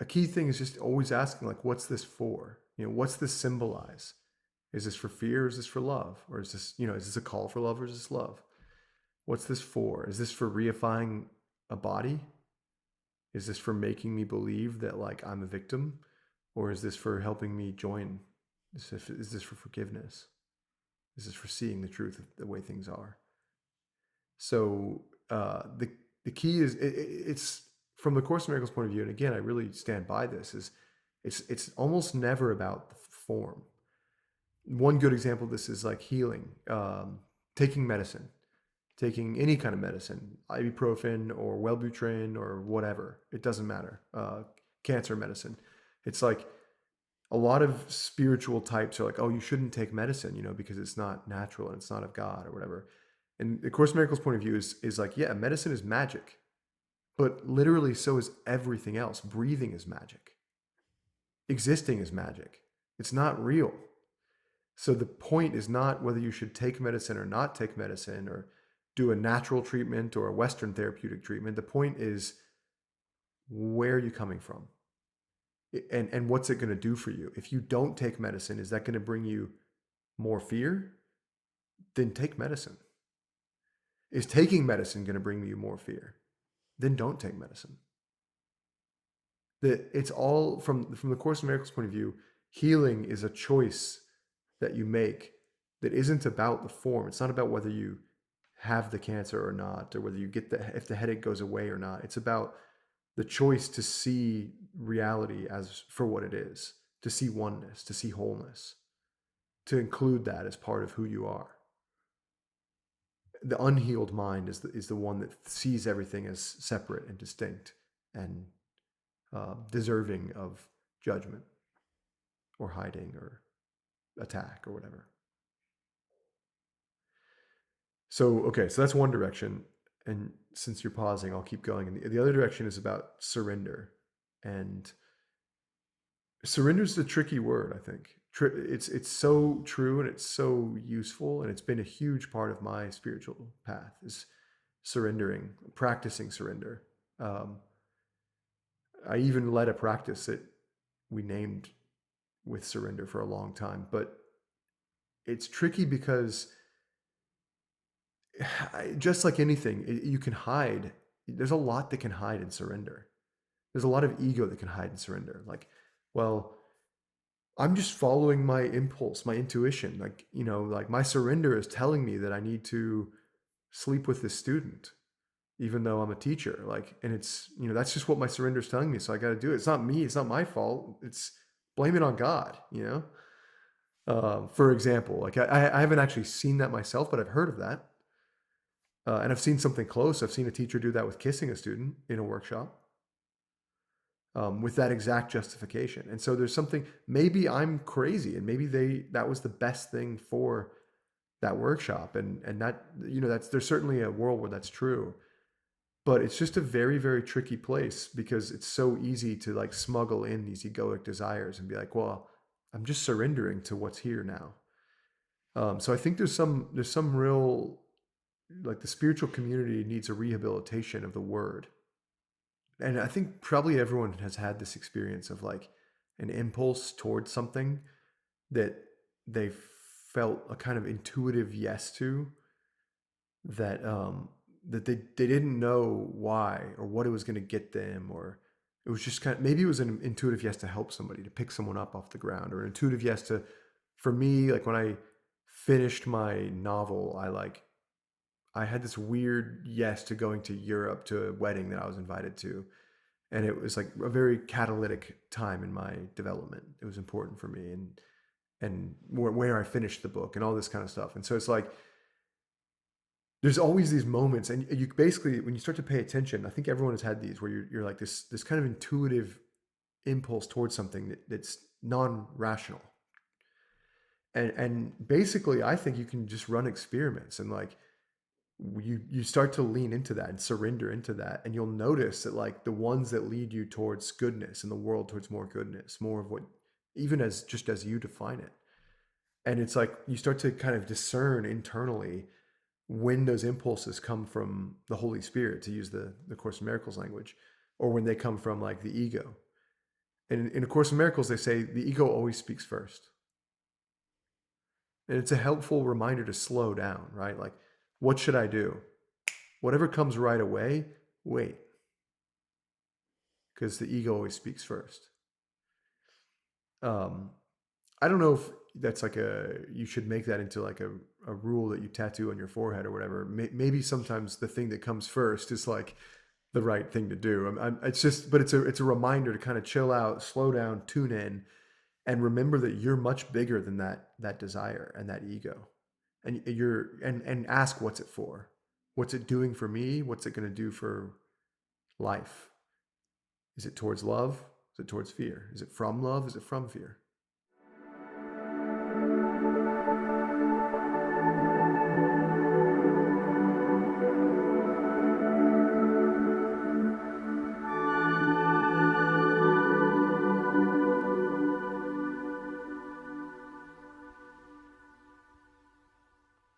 a key thing is just always asking, like, what's this for? What's this symbolize? Is this for fear? Or is this for love? Or is this, is this a call for love or is this love? What's this for? Is this for reifying a body? Is this for making me believe that like I'm a victim? Or is this for helping me join? Is this for forgiveness? Is this for seeing the truth of the way things are? So the key is it's from the Course in Miracles point of view, and again, I really stand by this, is it's almost never about the form. One good example of this is like healing, taking medicine, taking any kind of medicine, ibuprofen or Wellbutrin or whatever. It doesn't matter. Cancer medicine. It's like a lot of spiritual types are like, oh, you shouldn't take medicine, because it's not natural and it's not of God or whatever. And the Course in Miracles point of view is like, yeah, medicine is magic, but literally so is everything else. Breathing is magic. Existing is magic. It's not real. So the point is not whether you should take medicine or not take medicine or do a natural treatment or a Western therapeutic treatment. The point is, where are you coming from? And what's it going to do for you? If you don't take medicine, is that going to bring you more fear? Then take medicine. Is taking medicine going to bring you more fear? Then don't take medicine. It's all from the Course in Miracles point of view. Healing is a choice that you make that isn't about the form. It's not about whether you have the cancer or not, or whether you get if the headache goes away or not. It's about the choice to see reality as for what it is, to see oneness, to see wholeness, to include that as part of who you are. The unhealed mind is the one that sees everything as separate and distinct and deserving of judgment or hiding or attack or whatever. So that's one direction. And since you're pausing, I'll keep going. And the other direction is about surrender. And surrender is a tricky word, I think. It's so true and it's so useful, and it's been a huge part of my spiritual path, is surrendering, practicing surrender. I even led a practice that we named with surrender for a long time, but it's tricky because just like anything, you can hide. There's a lot that can hide in surrender. There's a lot of ego that can hide in surrender. Like, well, I'm just following my impulse, my intuition. Like, like my surrender is telling me that I need to sleep with this student, even though I'm a teacher. Like, and it's, that's just what my surrender is telling me. So I got to do it. It's not me. It's not my fault. It's blame it on God, for example. Like I haven't actually seen that myself, but I've heard of that. And I've seen something close. I've seen a teacher do that with kissing a student in a workshop. With that exact justification. And so there's something, maybe I'm crazy and maybe that was the best thing for that workshop. And that, there's certainly a world where that's true, but it's just a very, very tricky place because it's so easy to like smuggle in these egoic desires and be like, well, I'm just surrendering to what's here now. So I think there's some real, like the spiritual community needs a rehabilitation of the word. And I think probably everyone has had this experience of like an impulse towards something that they felt a kind of intuitive yes to, that that they didn't know why or what it was going to get them, or it was just maybe it was an intuitive yes to help somebody, to pick someone up off the ground, or an intuitive yes to, for me, like when I finished my novel, I had this weird yes to going to Europe to a wedding that I was invited to. And it was like a very catalytic time in my development. It was important for me and where I finished the book and all this kind of stuff. And so it's like, there's always these moments, and you basically, when you start to pay attention, I think everyone has had these where you're like this kind of intuitive impulse towards something that's non-rational. And basically I think you can just run experiments and like, you start to lean into that and surrender into that, and you'll notice that like the ones that lead you towards goodness in the world, towards more goodness, more of what, even as you define it. And it's like you start to kind of discern internally when those impulses come from the Holy Spirit, to use the Course in Miracles language, or when they come from like the ego. And in A Course in Miracles, they say the ego always speaks first. And it's a helpful reminder to slow down, right? Like, what should I do? Whatever comes right away, wait, because the ego always speaks first. Um, I don't know if that's like you should make that into like a rule that you tattoo on your forehead or whatever. Maybe sometimes the thing that comes first is like the right thing to do. It's just, but it's a reminder to kind of chill out, slow down, tune in, and remember that you're much bigger than that desire and that ego. And and ask, what's it for? What's it doing for me? What's it going to do for life? Is it towards love? Is it towards fear? Is it from love? Is it from fear?